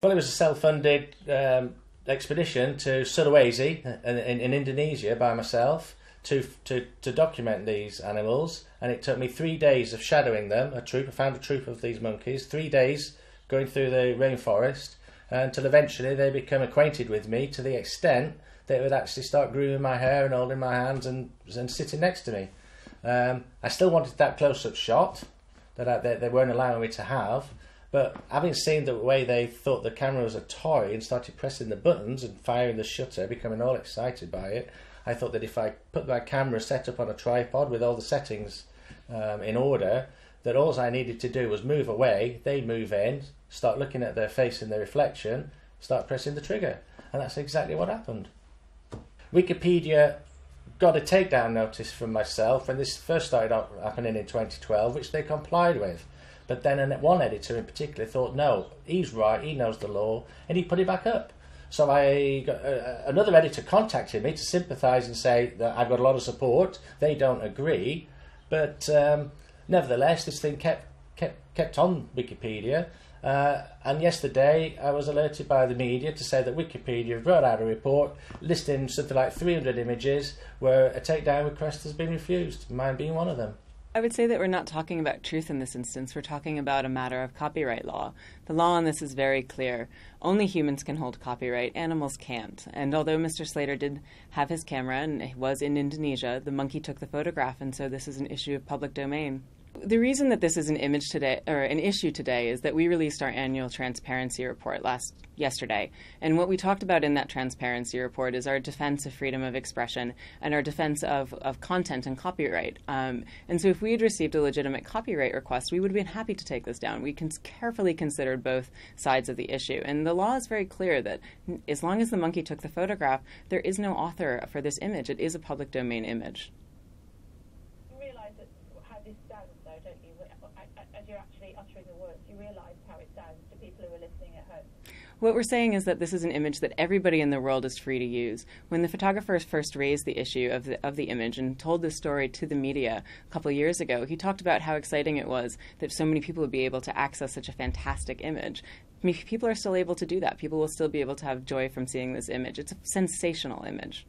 Well, it was a self-funded expedition to Sulawesi in Indonesia by myself to document these animals, and it took me 3 days of shadowing them. I found a troop of these monkeys, 3 days going through the rainforest, until eventually they become acquainted with me to the extent they would actually start grooming my hair and holding my hands and sitting next to me. I still wanted that close-up shot that they weren't allowing me to have, but having seen the way they thought the camera was a toy and started pressing the buttons and firing the shutter, becoming all excited by it, I thought that if I put my camera set up on a tripod with all the settings in order, that all I needed to do was move away, they move in, start looking at their face in the reflection, start pressing the trigger. And that's exactly what happened. Wikipedia got a takedown notice from myself when this first started happening in 2012, which they complied with. But then one editor in particular thought, no, he's right, he knows the law, and he put it back up. So another editor contacted me to sympathise and say that I've got a lot of support, they don't agree, but nevertheless this thing kept on Wikipedia, and yesterday I was alerted by the media to say that Wikipedia brought out a report listing something like 300 images where a takedown request has been refused, mine being one of them. I would say that we're not talking about truth in this instance. We're talking about a matter of copyright law. The law on this is very clear. Only humans can hold copyright. Animals can't. And although Mr. Slater did have his camera and he was in Indonesia, the monkey took the photograph, and so this is an issue of public domain. The reason that this is an issue today is that we released our annual transparency report yesterday. And what we talked about in that transparency report is our defense of freedom of expression and our defense of content and copyright. And so if we had received a legitimate copyright request, we would have been happy to take this down. We carefully considered both sides of the issue. And the law is very clear that as long as the monkey took the photograph, there is no author for this image. It is a public domain image. As you're actually uttering the words, you realise how it sounds to people who are listening at home. What we're saying is that this is an image that everybody in the world is free to use. When the photographer first raised the issue of the image and told this story to the media a couple of years ago, he talked about how exciting it was that so many people would be able to access such a fantastic image. I mean, people are still able to do that. People will still be able to have joy from seeing this image. It's a sensational image.